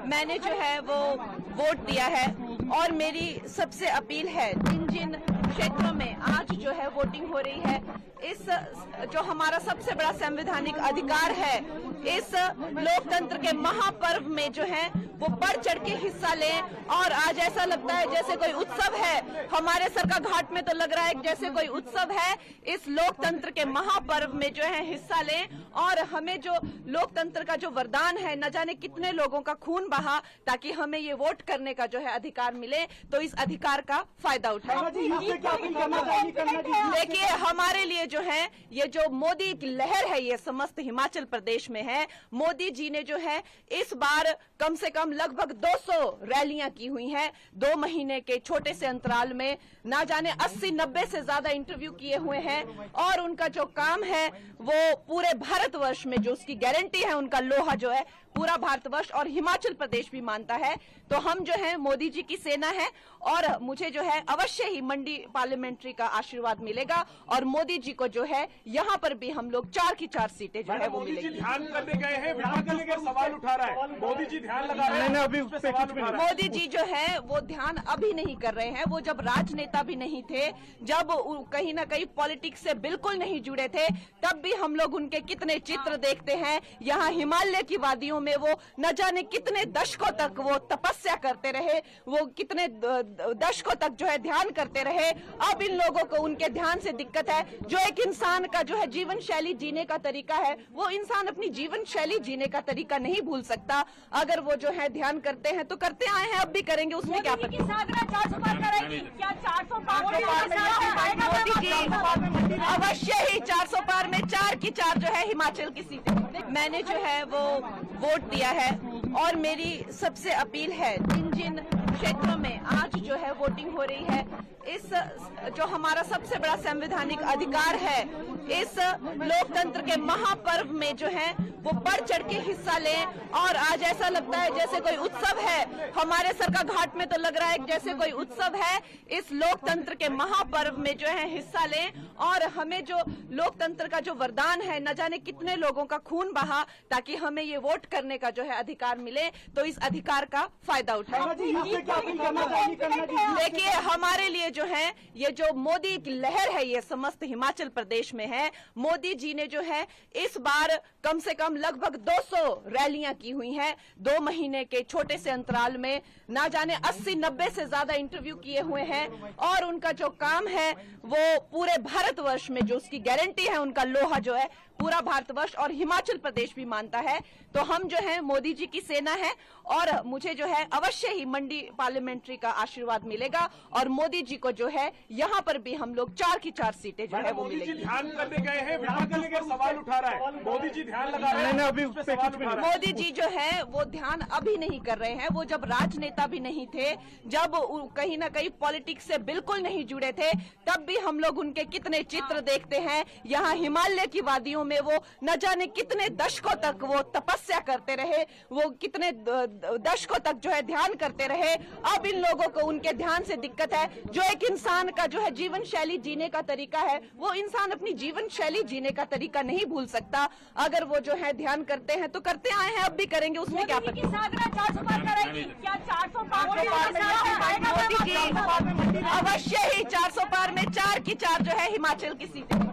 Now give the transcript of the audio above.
मैंने जो है वो वोट दिया है और मेरी सबसे अपील है जिन जिन क्षेत्रों में आज जो है वोटिंग हो रही है, इस जो हमारा सबसे बड़ा संवैधानिक अधिकार है, इस लोकतंत्र के महापर्व में जो है वो बढ़ चढ़ के हिस्सा लें। और आज ऐसा लगता है जैसे कोई उत्सव है, हमारे सरका घाट में तो लग रहा है जैसे कोई उत्सव है। इस लोकतंत्र के महापर्व में जो है हिस्सा लें और हमें जो लोकतंत्र का जो वरदान है, न जाने कितने लोगों का खून बहा ताकि हमें ये वोट करने का जो है अधिकार मिले, तो इस अधिकार का फायदा उठाएं। देखिए, हमारे लिए जो है ये जो मोदी की लहर है ये समस्त हिमाचल प्रदेश में है। मोदी जी ने जो है इस बार कम से कम लगभग 200 रैलियां की हुई हैं। 2 महीने के छोटे से अंतराल में ना जाने 80-90 से ज्यादा इंटरव्यू किए हुए हैं और उनका जो काम है वो पूरे भारतवर्ष में जो उसकी गारंटी है, उनका लोहा जो है पूरा भारतवर्ष और हिमाचल प्रदेश भी मानता है। तो हम जो है मोदी जी की सेना है और मुझे जो है अवश्य ही मंडी पार्लियामेंट्री का आशीर्वाद मिलेगा और मोदी जी को जो है यहाँ पर भी हम लोग 4 की 4 सीटें जो है वो मिलेगी। ध्यान करने गए हैं, विपक्ष पर सवाल उठा रहा है, मोदी जी ध्यान लगा रहे हैं, अभी उस पे कुछ भी नहीं। मोदी जी जो है वो ध्यान अभी नहीं कर रहे हैं। वो जब राजनेता भी नहीं थे, जब कहीं ना कहीं पॉलिटिक्स से बिल्कुल नहीं जुड़े थे, तब भी हम लोग उनके कितने चित्र देखते हैं। यहाँ हिमालय की वादियों में वो न जाने कितने दशकों तक वो तपस्या करते रहे, वो कितने दशकों तक जो है ध्यान करते रहे। अब इन लोगों को उनके ध्यान से दिक्कत है। जो एक इंसान का जो है जीवन शैली जीने का तरीका है, वो इंसान अपनी जीवन शैली जीने का तरीका नहीं भूल सकता। अगर वो जो है ध्यान करते हैं तो करते आए हैं, अब भी करेंगे, उसमें क्या पता। मोदी जी अवश्य ही 400 पार में 4 की 4 जो है हिमाचल की सीटें। मैंने जो है वो वोट दिया है और मेरी सबसे अपील है जिन जिन क्षेत्रों में आज जो है वोटिंग हो रही है, इस जो हमारा सबसे बड़ा संवैधानिक अधिकार है, इस लोकतंत्र के महापर्व में जो है वो बढ़ चढ़ के हिस्सा लें। और आज ऐसा लगता है जैसे कोई उत्सव है, हमारे सरका घाट में तो लग रहा है जैसे कोई उत्सव है। इस लोकतंत्र के महापर्व में जो है हिस्सा लें और हमें जो लोकतंत्र का जो वरदान है, न जाने कितने लोगों का खून बहा ताकि हमें ये वोट करने का जो है अधिकार मिले, तो इस अधिकार का फायदा उठाएं। देखिए, हमारे लिए जो है ये जो मोदी की लहर है ये समस्त हिमाचल प्रदेश में है। मोदी जी ने जो है इस बार कम से कम लगभग 200 रैलियां की हुई हैं। 2 महीने के छोटे से अंतराल में ना जाने 80-90 से ज्यादा इंटरव्यू किए हुए हैं और उनका जो काम है वो पूरे भारतवर्ष में जो उसकी गारंटी है, उनका लोहा जो है पूरा भारतवर्ष और हिमाचल प्रदेश भी मानता है। तो हम जो है मोदी जी की सेना है और मुझे जो है अवश्य ही मंडी पार्लियामेंट्री का आशीर्वाद मिलेगा और मोदी जी को जो है यहाँ पर भी हम लोग 4 की 4 सीटें जो है वो मिलेगी। ध्यान करने गए हैं, विपक्ष पर सवाल उठा रहा है, मोदी जी ध्यान लगा रहे हैं, अभी उस पे कुछ भी नहीं। मोदी जी जो है वो ध्यान अभी नहीं कर रहे हैं। वो जब राजनेता भी नहीं थे, जब कहीं ना कहीं पॉलिटिक्स से बिल्कुल नहीं जुड़े थे, तब भी हम लोग उनके कितने चित्र देखते हैं। यहाँ हिमालय की वादियों में वो न जाने कितने दशकों तक वो तपस्या करते रहे, वो कितने दशकों तक जो है ध्यान करते रहे। अब इन लोगों को उनके ध्यान से दिक्कत है। जो एक इंसान का जो है जीवन शैली जीने का तरीका है, वो इंसान अपनी जीवन शैली जीने का तरीका नहीं भूल सकता। अगर वो जो है ध्यान करते हैं तो करते आए हैं, अब भी करेंगे, उसमें क्या पता। मोदी जी अवश्य ही 400 पार में 4 की 4 जो है हिमाचल की सीटें।